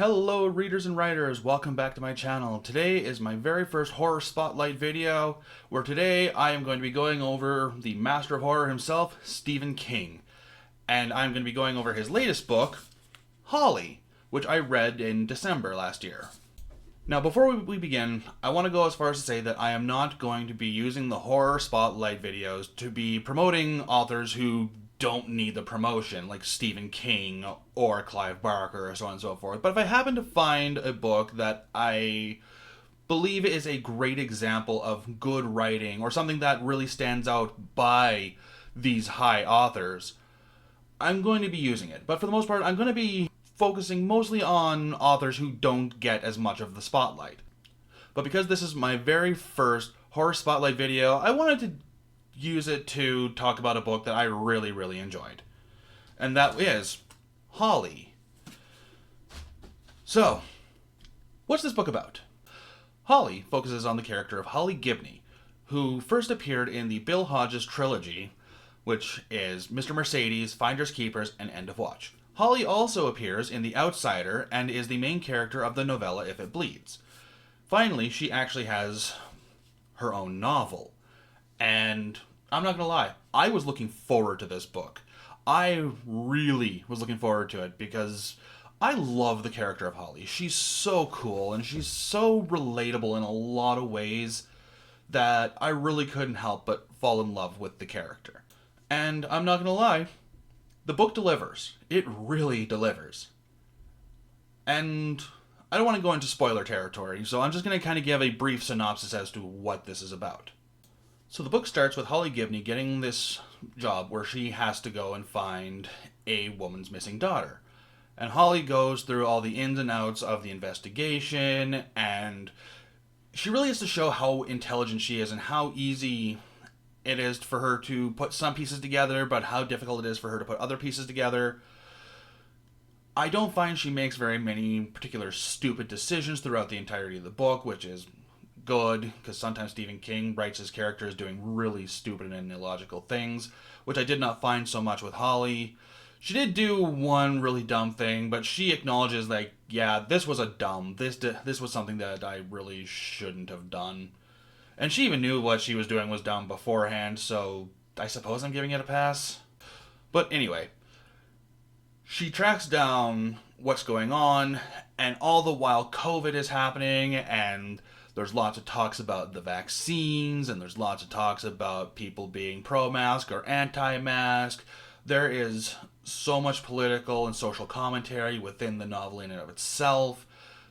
Hello readers and writers, welcome back to my channel. Today is my very first horror spotlight video, where today I am going to be going over the master of horror himself, Stephen King. And I'm going to be going over his latest book, Holly, which I read in December last year. Now before we begin, I want to go as far as to say that I am not going to be using the horror spotlight videos to be promoting authors who don't need the promotion, like Stephen King or Clive Barker or so on and so forth. But if I happen to find a book that I believe is a great example of good writing or something that really stands out by these high authors, I'm going to be using it. But for the most part, I'm going to be focusing mostly on authors who don't get as much of the spotlight. But because this is my very first horror spotlight video, I wanted to use it to talk about a book that I really enjoyed. And that is Holly. So, what's this book about? Holly focuses on the character of Holly Gibney, who first appeared in the Bill Hodges trilogy, which is Mr. Mercedes, Finders Keepers, and End of Watch. Holly also appears in The Outsider and is the main character of the novella If It Bleeds. Finally, she actually has her own novel. And I'm not going to lie, I was looking forward to this book. I really was looking forward to it because I love the character of Holly. She's so cool and she's so relatable in a lot of ways that I really couldn't help but fall in love with the character. And I'm not going to lie, the book delivers. It really delivers. And I don't want to go into spoiler territory, so I'm just going to kind of give a brief synopsis as to what this is about. So the book starts with Holly Gibney getting this job where she has to go and find a woman's missing daughter. And Holly goes through all the ins and outs of the investigation, and she really has to show how intelligent she is and how easy it is for her to put some pieces together, but how difficult it is for her to put other pieces together. I don't find she makes very many particular stupid decisions throughout the entirety of the book, which is good, because sometimes Stephen King writes his characters doing really stupid and illogical things, which I did not find so much with Holly. She did do one really dumb thing, but she acknowledges, like, yeah, this was this was something that I really shouldn't have done. And she even knew what she was doing was dumb beforehand, so I suppose I'm giving it a pass. But anyway, she tracks down what's going on, and all the while COVID is happening, and there's lots of talks about the vaccines, and there's lots of talks about people being pro-mask or anti-mask. There is so much political and social commentary within the novel in and of itself.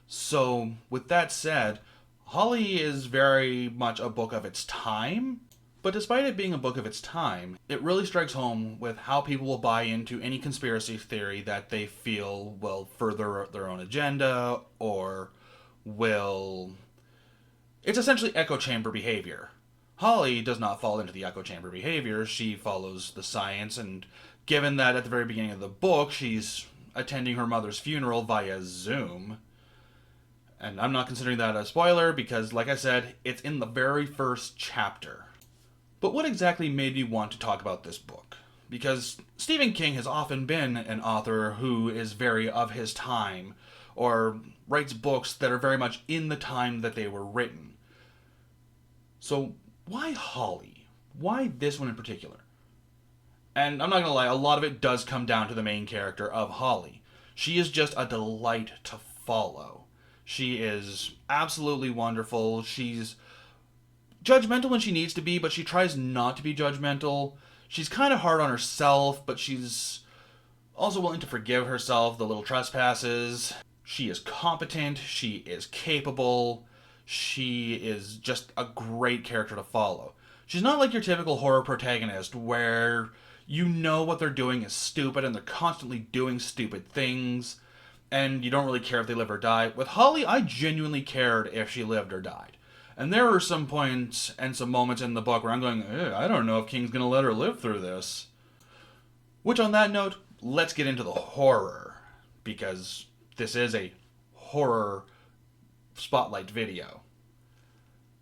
So, with that said, Holly is very much a book of its time. But despite it being a book of its time, it really strikes home with how people will buy into any conspiracy theory that they feel will further their own agenda or will... It's essentially echo chamber behavior. Holly does not fall into the echo chamber behavior. She follows the science, and given that at the very beginning of the book she's attending her mother's funeral via Zoom, and I'm not considering that a spoiler because, like I said, it's in the very first chapter. But what exactly made me want to talk about this book? Because Stephen King has often been an author who is very of his time, or writes books that are very much in the time that they were written. So why Holly? Why this one in particular? And I'm not going to lie, a lot of it does come down to the main character of Holly. She is just a delight to follow. She is absolutely wonderful. She's judgmental when she needs to be, but she tries not to be judgmental. She's kind of hard on herself, but she's also willing to forgive herself the little trespasses. She is competent. She is capable. She is just a great character to follow. She's not like your typical horror protagonist where you know what they're doing is stupid and they're constantly doing stupid things and you don't really care if they live or die. With Holly, I genuinely cared if she lived or died. And there were some points and some moments in the book where I'm going, I don't know if King's going to let her live through this. Which, on that note, let's get into the horror, because this is a horror spotlight video.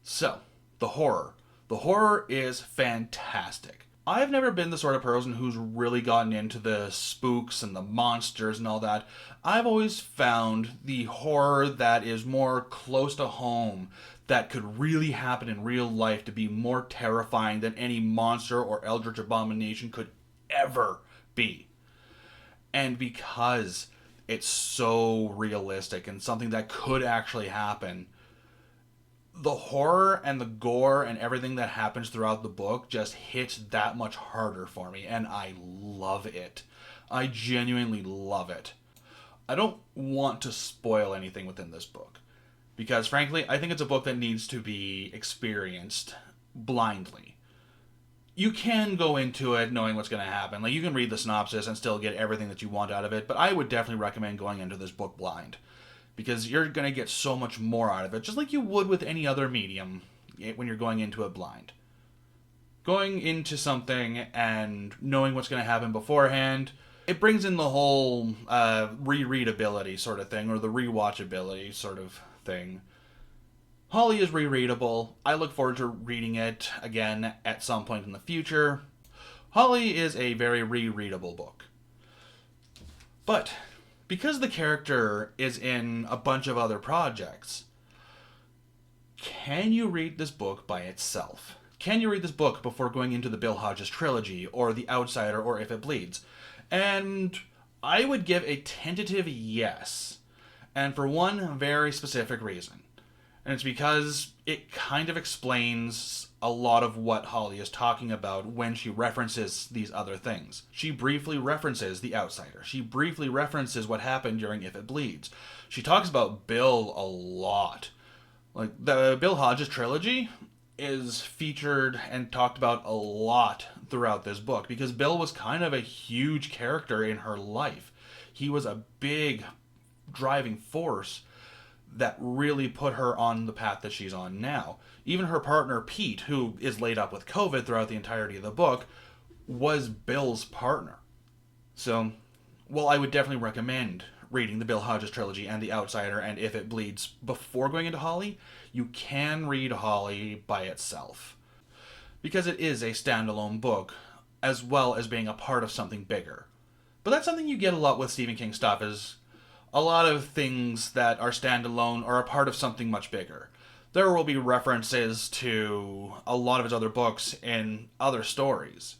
So, the horror. The horror is fantastic. I've never been the sort of person who's really gotten into the spooks and the monsters and all that. I've always found the horror that is more close to home, that could really happen in real life, to be more terrifying than any monster or eldritch abomination could ever be. And because it's so realistic and something that could actually happen, the horror and the gore and everything that happens throughout the book just hits that much harder for me, and I love it. I genuinely love it. I don't want to spoil anything within this book, because frankly, I think it's a book that needs to be experienced blindly. You can go into it knowing what's going to happen. Like, you can read the synopsis and still get everything that you want out of it, but I would definitely recommend going into this book blind, because you're going to get so much more out of it, just like you would with any other medium when you're going into it blind. Going into something and knowing what's going to happen beforehand, it brings in the whole rereadability sort of thing, or the rewatchability sort of thing. Holly is rereadable. I look forward to reading it again at some point in the future. Holly is a very rereadable book. But because the character is in a bunch of other projects, can you read this book by itself? Can you read this book before going into the Bill Hodges trilogy, or The Outsider, or If It Bleeds? And I would give a tentative yes, and for one very specific reason. And it's because it kind of explains a lot of what Holly is talking about when she references these other things. She briefly references The Outsider. She briefly references what happened during If It Bleeds. She talks about Bill a lot. Like, the Bill Hodges trilogy is featured and talked about a lot throughout this book, because Bill was kind of a huge character in her life. He was a big driving force that really put her on the path that she's on now. Even her partner, Pete, who is laid up with COVID throughout the entirety of the book, was Bill's partner. So, well, I would definitely recommend reading the Bill Hodges trilogy and The Outsider and If It Bleeds before going into Holly. You can read Holly by itself, because it is a standalone book, as well as being a part of something bigger. But that's something you get a lot with Stephen King stuff, is a lot of things that are standalone are a part of something much bigger. There will be references to a lot of his other books in other stories.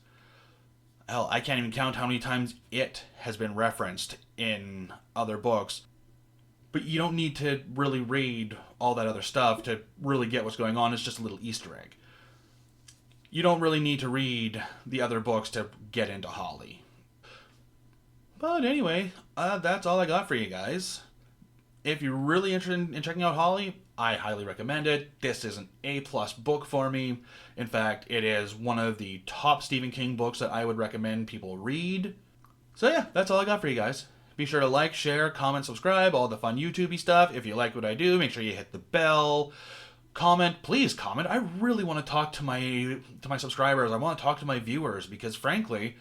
Hell, I can't even count how many times It has been referenced in other books. But you don't need to really read all that other stuff to really get what's going on. It's just a little Easter egg. You don't really need to read the other books to get into Holly. But anyway, that's all I got for you guys. If you're really interested in checking out Holly, I highly recommend it. This is an A-plus book for me. In fact, it is one of the top Stephen King books that I would recommend people read. So yeah, that's all I got for you guys. Be sure to like, share, comment, subscribe, all the fun YouTube-y stuff. If you like what I do, make sure you hit the bell. Comment, please comment. I really want to talk to my subscribers. I want to talk to my viewers, because frankly,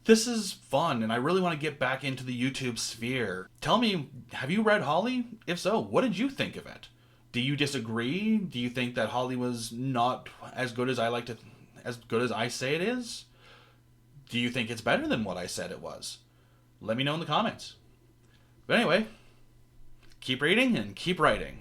this is fun, and I really want to get back into the YouTube sphere. Tell me, have you read Holly? If so, what did you think of it? Do you disagree? Do you think that Holly was not as good as as good as I say it is? Do you think it's better than what I said it was? Let me know in the comments. But anyway, keep reading and keep writing.